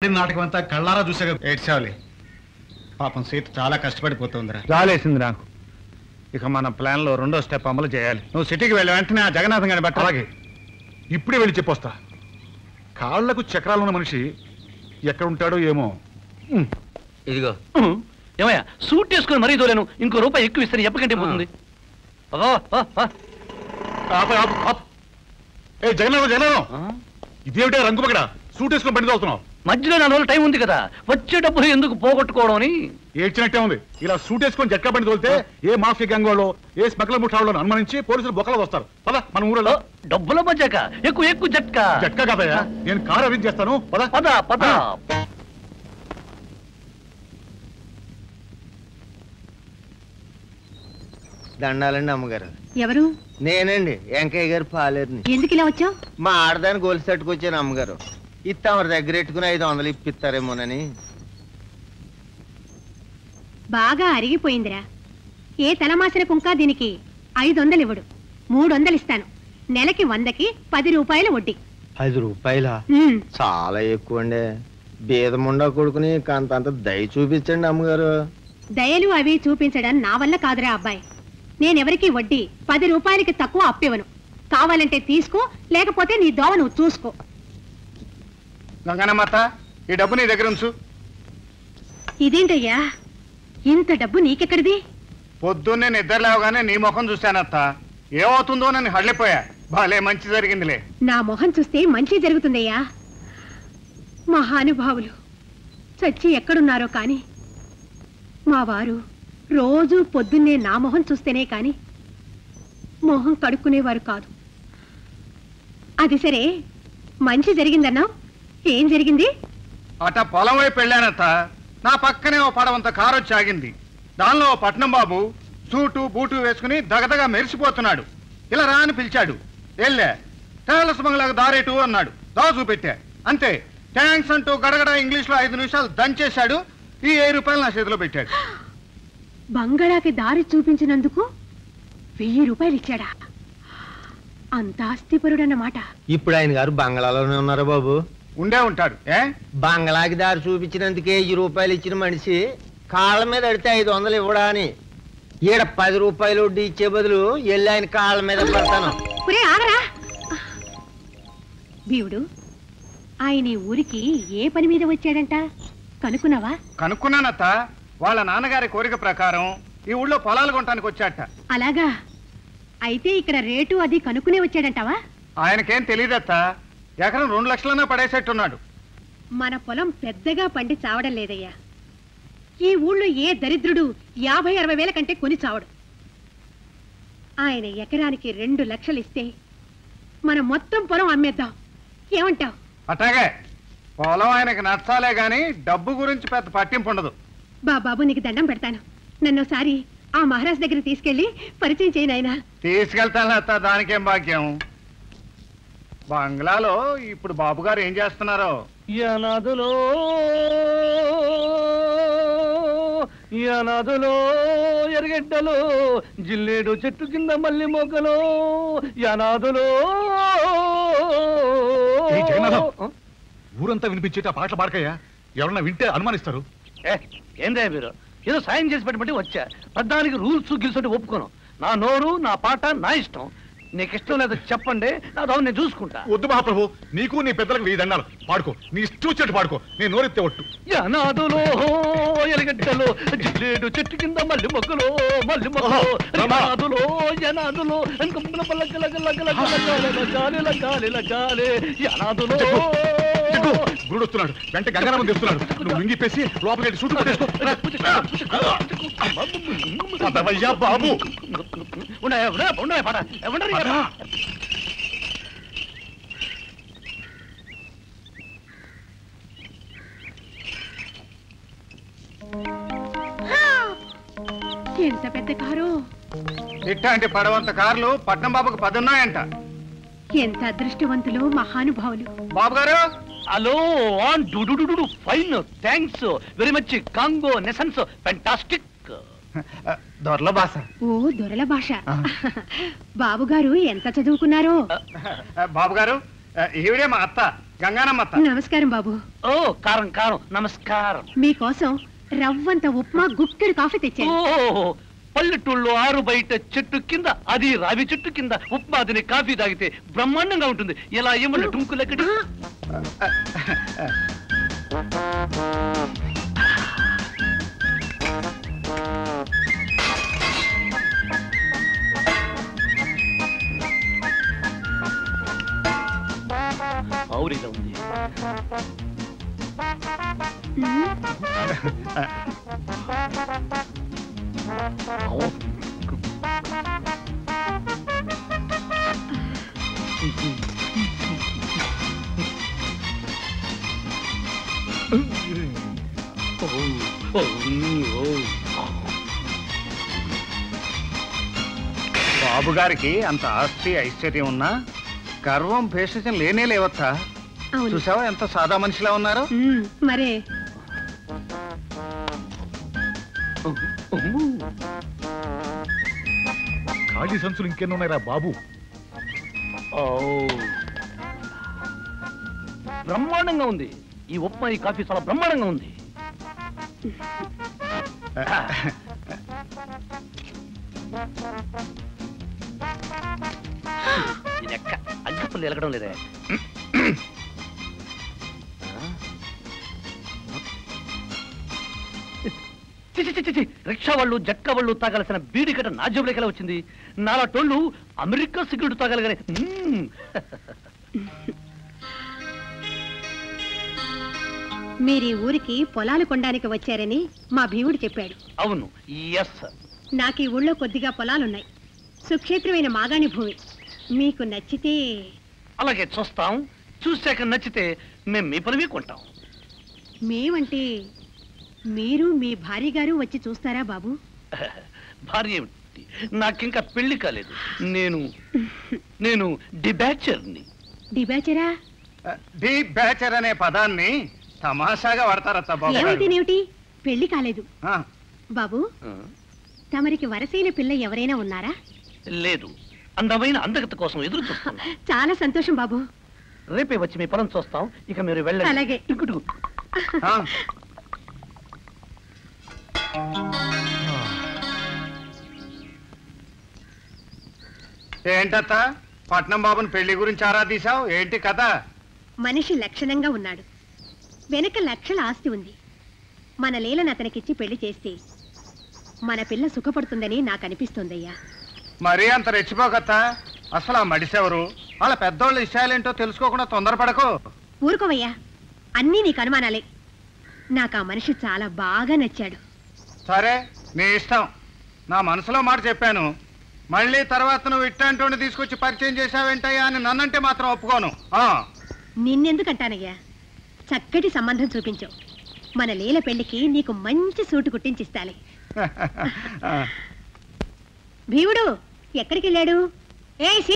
నాటకం అంతా కళ్ళారా చూసాక ఏడ్చాలి. పాపం సీత చాలా కష్టపడిపోతుందిరా. రాలేసింది నాకు. ఇక మన ప్లాన్ లో రెండో స్టెప్ అమలు చేయాలి. నువ్వు సిటీకి వెళ్ళి వెంటనే ఆ జగన్నాథం గారిని బట్ట. అలాగే, ఇప్పుడే వెళ్ళి చెప్పొస్తా. కాళ్లకు చక్రాలు ఉన్న మనిషి ఎక్కడ ఉంటాడో ఏమో. ఇదిగో ఏమయ్యా, సూట్ వేసుకుని మరీ తోలేను. ఇంకో రూపాయి ఎక్కువ ఇస్తాను చెప్పకంటే పోతుంది. జగన్నాథం, ఇదేమిటా రంగు పక్కడా సూట్ వేసుకుని బండి తోలుతున్నావు? మధ్యలో 4 రోజులు టైం ఉంది కదా, వచ్చే డబ్బులు ఎందుకు పోగొట్టుకోవడం అని. ఏడ్చినట్టే ఉంది. ఇలా సూట్ వేసుకొని జట్కా బండి తోలితే ఏ మాఫియా గ్యాంగ్ వాళ్ళు, ఏ స్మగ్లర్ ముఠాళ్ళు అనుమానించి పోలీసులు బొక్కలు వస్తారు. పద మన ఊరిలో. డబ్బుల మధ్యక ఎక్కువ జట్కా. జట్కా కాదయ్యా, నేను కారు అరేంజ్ చేస్తాను. పద పద పద. దండాలండి అమ్మగారు. ఎవరు? నేనండి, వెంకయ్య గారు పాలేరుని. ఎందుకు ఇలా వచ్చావు? మా ఆడదాన్ని గోలు తట్టుకొచ్చాను అమ్మగారు. ఇత్తమరి దగ్గర పెట్టుకుని 500 ఇప్పిస్తారేమోనని. బాగా అరిగిపోయిందిరా. ఏ తలమాసిన కుంకా దీనికి 500 ఇవ్వడు, 300 ఇస్తాను. నెలకి 100కి 10 రూపాయలు వడ్డీ. 5 రూపాయలా? చాలా ఎక్కువ అండి. బీదముండా కొడుకుని కాంతంత దయ చూపించండి అమ్మగారు. దయలు అవి చూపించడం నా వల్ల కాదురా అబ్బాయి. నేనెవరికి వడ్డీ 10 రూపాయలకి తక్కువ అప్పివ్వను. కావాలంటే తీసుకో, లేకపోతే నీ దోవ నువ్వు చూసుకో. గంగనమ్మత్త, ఈ డబ్బు నీ దగ్గర ఉంచు. ఇదేంటయ్యా, ఇంత డబ్బు నీకెక్కడిది? పొద్దున్నే నిద్ర లేవగానే నీ ముఖం చూశానత్త. ఏమవుతుందో నన్ను హళ్ళిపోయా. భలే మంచి జరిగిందిలే. నా మొహం చూస్తే మంచి జరుగుతుందయ్యా. మహానుభావులు చచ్చి ఎక్కడున్నారో కాని మా వారు రోజూ పొద్దున్నే నా మొహం చూస్తేనే కాని మొహం కడుక్కునేవారు కాదు. అది సరే, మంచి జరిగిందన్నావు, ఏం జరిగింది? అట పొలం వైపు వెళ్ళానత్త. నా పక్కనే ఓ పడవంత కారు వచ్చి ఆగింది. దానిలో ఓ పట్నం బాబు సూటు బూటు వేసుకుని దగదగా మెరిసిపోతున్నాడు. ఇలా రా అని పిలిచాడు. వెళ్ళా. ట్రావెలర్స్ బంగ్లాకు దారేటు అన్నాడు. దా చూపెట్టా. అంతే. థ్యాంక్స్ అంటూ గడగడ ఇంగ్లీష్లో 5 నిమిషాలు దంచేశాడు. ఈ 1000 రూపాయలు నా చేతిలో పెట్టాడు. బంగాళాకి దారి చూపించినందుకు 1000 రూపాయలు ఇచ్చాడా? అంత ఆస్తిపరుడన్నమాట. ఇప్పుడు ఆయన గారు బంగ్లాలోనే ఉన్నారా బాబు? ఉండే ఉంటాడు. బంగ్లాకి దారి చూపించినందుకే 1000 రూపాయలు ఇచ్చిన మనిషి కాళ్ళ మీద అడితే 500 ఇవ్వడా అని ఈడ 10 రూపాయలు వడ్డీ ఇచ్చే బదులు వెళ్ళి ఆయన కాళ్ళ మీద పడతాను. ఆగరా భీవుడు, ఆయన ఈ ఊరికి ఏ పని మీద వచ్చాడంట కనుక్కున్నావా? కనుక్కున్నానత్త. వాళ్ళ నాన్నగారి కోరిక ప్రకారం ఈ ఊళ్ళో పొలాలు కొనడానికి వచ్చాట. అలాగా? అయితే ఇక్కడ రేటు అది కనుక్కునే వచ్చాడంటావా? ఆయనకేం తెలియదత్త. ఎకరం 2 లక్షలన్నా పడేసేట్టున్నాడు. మన పొలం పెద్దగా పండి చావడం లేదయ్యా. ఈ ఊళ్ళో ఏ దరిద్రుడు 50-60 వేల కంటే కొని చావడు. ఆయన ఎకరానికి 2 లక్షలు ఇస్తే మన మొత్తం పొలం అమ్మేద్దాం. ఏమంటావు? అట్లాగే. పొలం ఆయనకి నచ్చాలే గాని డబ్బు గురించి పెద్ద పట్టింపు ఉండదు. బాబు, నీకు దండం పెడతాను. నన్నోసారి ఆ మహారాజ్ దగ్గర తీసుకెళ్లి పరిచయం చేయి నాయనా. తీసుకెళ్తాను అత్త, దానికేం భాగ్యం. బంగ్లాలో ఇప్పుడు బాబు గారు ఏం చేస్తున్నారో. యనాదులో యనాదులో ఎరగడ్డలో జిల్లేడు చెట్టు కింద మల్లి మొగ్గలో యనాదులో. ఊరంతా వినిపించేట పాటలు పాడకయ్యా. ఎవరన్నా వింటే అనుమానిస్తారు. ఏందే మీరు ఏదో సాయం చేసి పెట్టమంటే వచ్చా. పెద్దానికి రూల్స్ గిల్స్ ఒప్పుకోను. నా నోరు, నా పాట, నా ఇష్టం. నీకు ఇష్టం లేదో చెప్పండి, నా దాన్ని నేను చూసుకుంటా. వద్దు మహాప్రభు, నీకు నీ పెద్దలకు 1000 దండాలు. పాడుకో, నీ ఇష్టం వచ్చేట్టు పాడుకో. నేను నోరెత్తే ఒట్టు. యనాదులో ఎరగడ్డలో జిల్లేడు చెట్టు కింద మల్లి మొగ్గలో మల్లి మొగ్గలో యనాదులో యనాదులో యనాదులో. గురుడు వస్తున్నాడు. వెంట గంగారామం తెస్తున్నాడు. నువ్వు మింగిపేసి లోపలికి సూటు పెట్టేసుకో. బాబు పాట ఎంత పెద్ద కారు! ఇట్లాంటి పడవంత కార్లు పట్నం బాబుకు 10 ఉన్నాయంట. ఎంత అదృష్టవంతులు మహానుభావులు. బాబు గారు, హలో. ఆన్ డు ఫైన్, థ్యాంక్స్ వెరీ మచ్. కాంగో నెసన్స్ ఫెంటాస్టిక్. దొరల భాష. ఓ, దొరల భాష. బాబుగారు ఎంత చదువుకున్నారో? బాబు గారు, ఈవిడే మా అత్త, గంగానమ్మ అత్త. నమస్కారం బాబు. ఓ కారం కారం, నమస్కారం. మీకోసం రవ్వంత ఉప్మా, గుక్కెడు కాఫీ తెచ్చాను. ఓ పల్లెటూళ్ళు ఆరు బయట చెట్టు కింద, అది రావి చెట్టు కింద ఉప్మా తిని కాఫీ తాగితే బ్రహ్మాండంగా ఉంటుంది. ఎలా ఏమన్నా టుంకులెక్కడి. ఔరిగా ఉంది. బాబు గారికి అంత ఆస్తి ఐశ్వర్యం ఉన్నా గర్వం భేషజం లేనే లేవచ్చా? చూసావా ఎంత సాదా మనిషిలా ఉన్నారు? మరే ఖాళీ సంచులు ఇంకెన్నున్నాయిరా బాబు? బ్రహ్మాండంగా ఉంది. ఈ ఉప్మా, ఈ కాఫీ చాలా బ్రహ్మాండంగా ఉంది. అగ్గిపుల్లు ఎలగడం లేదే. రిక్షా వాళ్ళు, జట్కా వాళ్ళు తాగాల్సిన బీడి కట్ట నా జేబులోకి ఎలా వచ్చింది? నాలా టోళ్ళు అమెరికా సిగరెట్ తాగలగానే. మీరీ ఊరికి పొలాలు కొనడానికి వచ్చారని మా భీముడు చెప్పాడు. అవును, ఎస్. నాకు ఈ ఊళ్ళో కొద్దిగా పొలాలున్నాయి. సుక్షేత్రమైన మాగాణి భూమి. మీకు నచ్చితే అలాగే చూస్తాం. చూశాక నచ్చితే మేము మీ పొలమే కొంటాం. మేమంటే మీరు మీ భార్య గారు వచ్చి చూస్తారా బాబు? భార్య ఏమిటి? నాకింకా పెళ్లి కాలేదు. నేను డిబ్యాచర్ని. డిబ్యాచరా? డి బ్యాచర్ అనే పదాన్ని తమాషాగా వాడతారత్త బాబు. ఏమిటి? పెళ్లి కాలేదు బాబు. తమరికి వరసైన పిల్ల ఎవరైనా ఉన్నారా? లేదు. అందమైన అందగత కోసం ఎదురు చూస్తున్నా. చాలా సంతోషం బాబు. రేపే వచ్చి మీ పొలం చూస్తాం. ఇక మీరు వెళ్ళండి. అలాగే. ఏంటత్త పట్నం బాబుని పెళ్లి గురించి ఆరాధీశావు? ఏంటి కథ? మనిషి లక్షణంగా ఉన్నాడు. వెనక లక్షల ఆస్తి ఉంది. మన లీలను అతనికిచ్చి పెళ్లి చేస్తే మన పిల్ల సుఖపడుతుందని నాకు అనిపిస్తోందయ్యా. మరీ అంత రెచ్చిపోకత్త. అసలు ఆ మడిసెవరు? వాళ్ళ పెద్దోళ్ళ విషయాలేంటో తెలుసుకోకుండా తొందరపడకు. ఊరుకోవయ్యా, అన్నీ నీకు అనుమానాలే. నాకు ఆ మనిషి చాలా బాగా నచ్చాడు. సరే, నీ ఇష్టం. నా మనసులో మాట చెప్పాను. మళ్ళీ తర్వాత నువ్వు ఇట్టంటోని తీసుకొచ్చి పరిచయం చేశావేంటయ్యా అని నన్నంటే మాత్రం ఒప్పుకోను. నిన్నెందుకంటానయ్యా? చక్కటి సంబంధం చూపించావు. మన లీల పెళ్లికి నీకు మంచి సూటు కుట్టించిస్తాలే. భీముడు ఎక్కడికి వెళ్ళాడు?